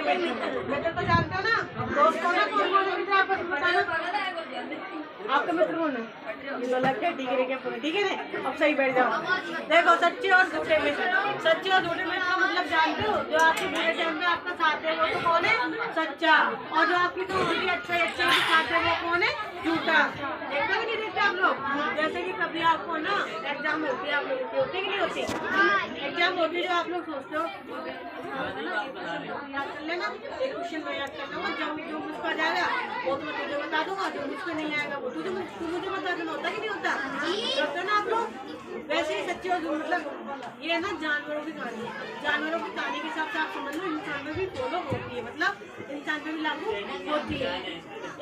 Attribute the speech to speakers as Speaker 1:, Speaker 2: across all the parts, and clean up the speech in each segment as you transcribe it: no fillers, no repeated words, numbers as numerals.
Speaker 1: मित्र तो जानते हो ना, दोस्त हो ना, कौन कौन मित्र आपस में बताना। आपका मित्र कौन है? ये तो लगता है ठीक है, ठीक है ना। अब सही बैठ जाओ। देखो सच्चे और झूठे मित्र, सच्चे और झूठे मित्र का मतलब जानते हो? जो आपके बुरे टाइम में आपका साथ है वो तो कौन है? सच्चा। और जो आपकी तो होगी अच्छे के साथ है वो कौन है? झूठा। देखते हो नहीं देखते आप लोग? जैसे कि कभी आपको ना एग्जाम होती है, आप लोगों की होती है कि नहीं होती? एग्जाम होती है जो आप लोग सोचते हो याद कर लेना, एक क्वेश्चन में याद करना, जो मुझको आ जाएगा वो तो मैं तुझे बता दूंगा, जो मुझको नहीं आएगा वो तुझे मुझे बता देना। होता कि नहीं होता? करते ना आप लोग? वैसे ही सच्चे और मतलब ये है ना जानवरों की कहानी। जानवरों की कहानी के हिसाब से आप समझ लो इंसान में भी फॉलो होती है, मतलब इंसान में भी लागू होती है।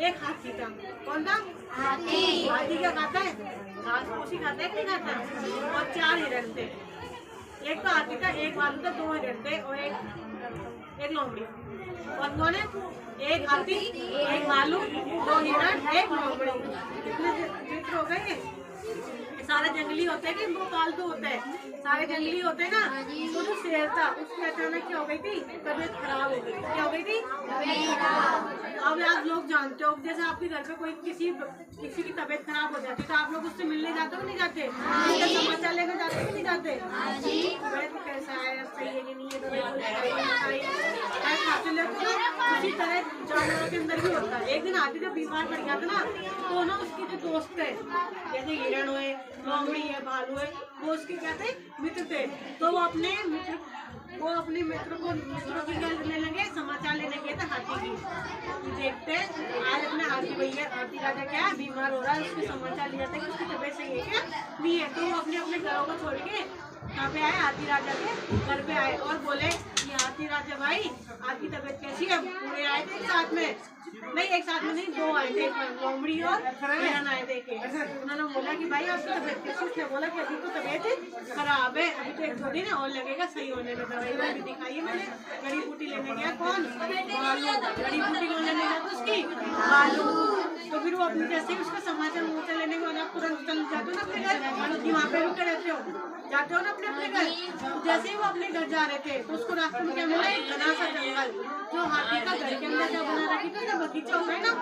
Speaker 1: एक हाथी था, कौन था? हाथी। हाथी क्या खाता है? घास फूस ही खाता है कि नहीं खाता है? और 4 हिरण थे। एक तो हाथी था, एक भालू था, 2 हिरण थे और एक लोमड़ी। और कौन है? एक हाथी, एक भालू, 2 हिरण, एक लोमड़ी। कितने मित्र हो गए? सारे जंगली होते हैं कि वो पालतू होते हैं? सारे जंगली होते हैं ना। तो जो शेर था उसकी अचानक क्या हो गई थी? तबीयत खराब हो गई। क्या हो गई थी? अब आप लोग जानते हो जैसे आपके घर पे कोई किसी की तबीयत खराब हो जाती है तो आप लोग उससे मिलने जाते हो नहीं जाते? समाचार लेकर जाते कि नहीं जाते? तबीयत कैसा है, सही है कि नहीं है, खाते लेते हो। उसी तरह जानवरों के अंदर भी होता है। एक दिन हाथी जब बीमार पड़ गया था ना, तो ना उसके जो दोस्त थे जैसे हिरण हुए, लोमड़ी है, भालू है, वो उसके क्या थे? मित्र थे। तो वो अपने मित्रों की क्या लेने लगे? समाचार लेने गए थे हाथी की। देखते आज अपने हाथी राजा क्या बीमार हो रहा है, उसके समाचार लिया था कि उसकी तबीयत सही है क्या नहीं है। तो वो अपने घरों को छोड़ के कहाँ पे आए? हाथी राजा के घर पे आए और बोले कि हाथी राजा भाई आपकी तबीयत कैसी है? पूरे आए थे एक साथ में नहीं, 2 आए थे, लोमड़ी और हिरण आए थे। उन्होंने बोला कि भाई आपकी तबीयत कैसी है? बोला कि अभी तो तबीयत खराब है, अभी तो 1-2 दिन और लगेगा सही होने में। दवाई भी दिखाई है मैंने। जड़ी बूटी लेने गया कौन? भालू। जड़ी बूटी कौन लेने गया था? उसकी भालू। तो फिर वो अपने जैसे ही उसका समाचार मुँह से लेने के बाद आप तुरंत चल जाते हो ना अपने घर, कि वहाँ पे रुके रहते हो, जाते हो ना अपने घर। जैसे ही वो अपने घर जा रहे थे तो उसको रास्ते में क्या मिला? एक घना सा जंगल, जो हाथी का घर के अंदर क्या बना रखी थी? बगीचा होता है ना,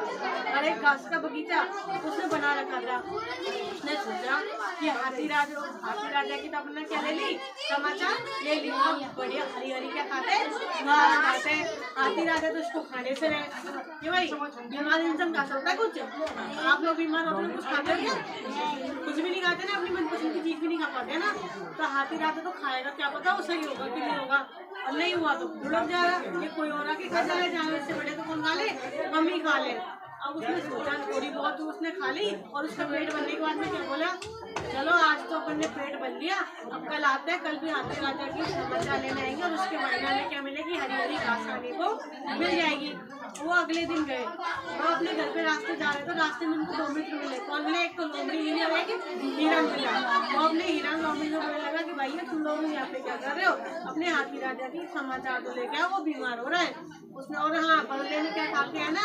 Speaker 1: और एक घास का बगीचा उसने बना रखा था। उसने सोचा कि हाथी राजा की तो अपने क्या ले ली? समाचार ले ली। बढ़िया हरी हरी क्या खाते? घास खाते। हाथी राजा तो उसको खाने से रहे कि भाई बीमार इंसान खा सकता है कुछ? आप लोग बीमार होते कुछ खाते हो क्या? कुछ भी नहीं खाते ना, अपनी मनपसंद की चीज भी नहीं खा पाते ना। तो हाथी राजा तो खाएगा, क्या पता वो सही होगा कि नहीं होगा। और नहीं हुआ तो लुढ़क जाएगा। ये कोई और आके खा जाए, जानवर से बड़े तो कौन खा ले? हम ही खा ले। अब उसने सोचा थोड़ी बहुत उसने खा ली और उसका पेट भरने के बाद में क्या बोला? चलो आज तो अपन ने पेट भर लिया, अब कल आते हैं, कल भी हाथी राजा की समाचार लेने आएंगे और उसके महीना में क्या मिलेगी? हरी हरी घास खाने को मिल जाएगी। वो अगले दिन गए, वो अपने घर पे रास्ते जा रहे थे, रास्ते में उनको 2 मित्र मिले। कौन मिले? एक तो लोमड़ी मिली और एक हिरण मिला। वो अपने हिरण लोमड़ी को बोलने लगा कि भैया तुम लोग यहाँ पे क्या कर रहे हो? अपने हाथी राजा की समाचार तो लेके आओ, वो बीमार हो रहा है उसने। और हाँ, बदले में क्या खाते हैं ना?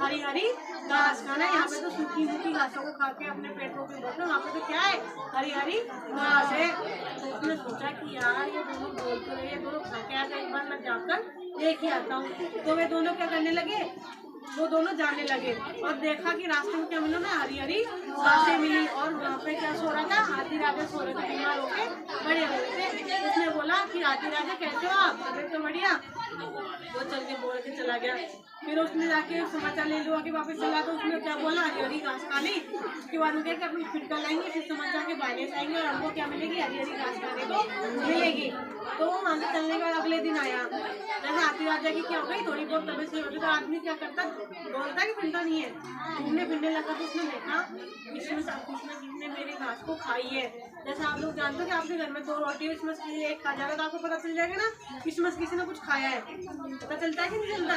Speaker 1: हरी हरी घास खाना। यहाँ पे तो सूखी घासों को खा के अपने पेट को बोलते, वहाँ पे तो क्या है? हरी हरी घास है। तो उसने सोचा कि यार ये दोनों बोल तो रहे, ये दोनों खा के आते, एक बार मैं जाकर देख ही आता हूँ। तो वे दोनों क्या करने लगे? वो दोनों जाने लगे और देखा कि रास्ते में क्या मिला ना? हरी हरी घासें मिली। और वहाँ पे क्या सो रहा था? हाथी राजा सो रहे थे, बीमार होके बड़े हुए थे। उसने बोला कि हाथी राजा कैसे हो आप? तबीयत तो बढ़िया। वो चल के बोल के चला गया। फिर उसने जाके समाचार ले लिया कि वापस चला। तो उसने क्या बोला? हरी हरी घास खा ली। उसके बाद में क्या कि अपनी फिटका लाएंगे, फिर समाचार के बाहर से आएंगे और हमको क्या मिलेगी? हरी हरी घास खाने को मिलेगी। तो वो वहाँ से चलने के बाद अगले दिन आया। जैसे हाथी राजा की क्या हो गई? थोड़ी बहुत तबीयत सही होती तो आदमी क्या करता? बोलता कि फिरता नहीं है, घूमने फिरने लगा। तो उसने देखा किसने मेरी घास को खाई है। जैसे आप लोग जानते हो कि आपके घर में 2 रोटी है, इसमें से एक खा जाएगा तो आपको पता चल जाएगा ना किसी ने कुछ खाया है। पता चलता है कि नहीं चलता?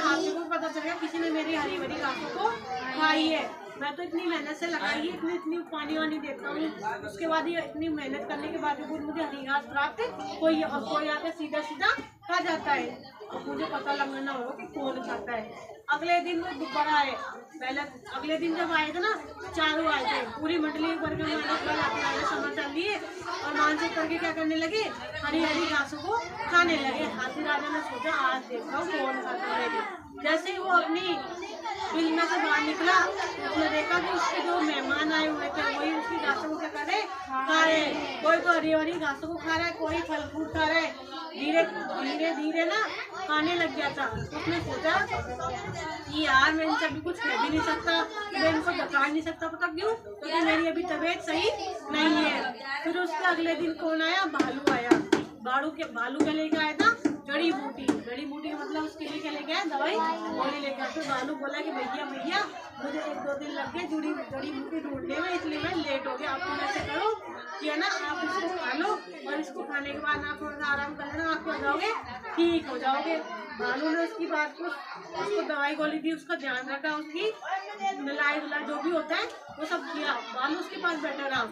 Speaker 1: हाथी को पता चल गया किसी ने मेरी हरी भरी घासों को खाई है। मैं तो इतनी मेहनत से लगाई है, इतनी पानी वानी देता हूँ, उसके बाद ये इतनी मेहनत करने के बाद मुझे हरी घास प्राप्त कोई आके सीधा खा जाता है। अब मुझे पता लगना होगा कि कौन खाता है। अगले दिन वो दोबारा आए, पहले अगले दिन जब आए थे ना, चारों आए थे, पूरी मंडली भर के समाचार लिए और मानसिक करके क्या करने लगे, हरी हरी घासों को खाने लगे। हाथी राजा ने सोचा आज देखा कौन खाता है। जैसे ही वो अपनी बिल में से बाहर निकला, उसने देखा कि उसके जो मेहमान आए हुए थे वही उसकी घासों को क्या कर रहे, खा रहे। कोई तो हरी हरी घासों को खा रहा है, कोई फल फ्रूट खा रहा है। धीरे धीरे धीरे ना खाने लग गया था। उसने सोचा कि यार मैं इनसे अभी कुछ कह भी नहीं सकता, मैं इनको बता नहीं सकता। पता क्यों? क्योंकि मेरी अभी तबीयत सही नहीं है। फिर उसके अगले दिन कौन आया, भालू आया। भालू के लेके आया था जड़ी बूटी। जड़ी बूटी का मतलब उसके लिए क्या लेके आया, दवाई गोली लेके आया। फिर भालू बोला कि भैया मुझे 1-2 दिन लग गए जड़ी बूटी ढूंढने में, इसलिए मैं लेट हो गया। आप तुम ऐसे करो कि है ना, आप इसको खा लो और इसको खाने के बाद आप थोड़ा सा आराम कर लेना, आप हो जाओगे, ठीक हो जाओगे। भालू ने उसकी बात को, उसको दवाई गोली दी, उसका ध्यान रखा, उसकी नलाई धुलाई जो भी होता है वो सब किया। भालू उसके पास बैठा रहा।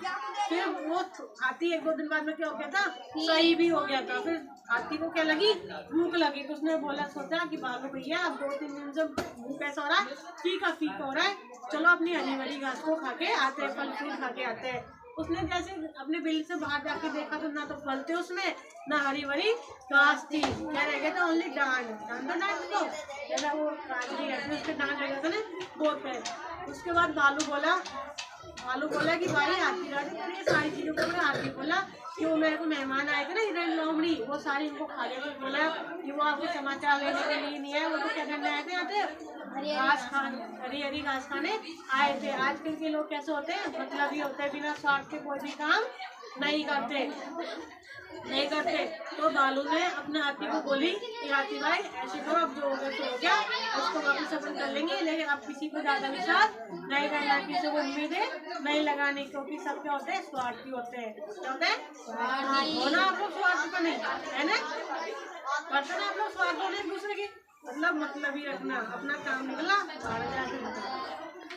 Speaker 1: फिर वो हाथी 1-2 दिन बाद में क्या हो गया था, सही भी हो गया था। फिर हाथी को क्या लगी, भूख लगी। तो उसने बोला, सोचा कि भालू भैया अब 2-3 दिन से भूख ऐसा हो रहा है, फीका हो रहा है, चलो अपनी हरी भरी घास को खा के आते हैं, फल फूल खा के आते हैं। उसने जैसे अपने बिल से बाहर जाके देखा तो ना तो फल थे उसमें, ना हरी भरी घास थी। क्या रह गया था, ओनली डांट को जैसा वो काजरी है उसके डांट रह गया था ना, बहुत है। उसके बाद भालू बोला कि भाई हाथी राजा ये सारी चीजों को हाथी बोला कि वो मेरे को मेहमान आए थे ना इधर लोमड़ी, वो सारी इनको खा ले। बोला कि वो आपको समाचार लेने के लिए नहीं है, वो तो क्या करने आए थे, यहाँ पे हरी हरी घास खाने आए थे। आजकल के लोग कैसे होते हैं, मतलब ये होते हैं, बिना स्वार्थ के कोई भी काम नहीं करते। तो भालू ने अपने हाथी को बोली कि हाथी भाई ऐसे करो, अब जो हो गया तो हो गया, उसको वापस अपन कर लेंगे, लेकिन अब किसी को ज्यादा विश्वास नहीं करना, किसी को उम्मीदें नहीं लगानी, क्योंकि सब क्या होते हैं, स्वार्थी होते हैं। क्या होते हैं, होना आप लोग स्वार्थ का नहीं है ना, करते ना आप लोग स्वार्थ होने एक दूसरे की, मतलब ही रखना, अपना काम निकला।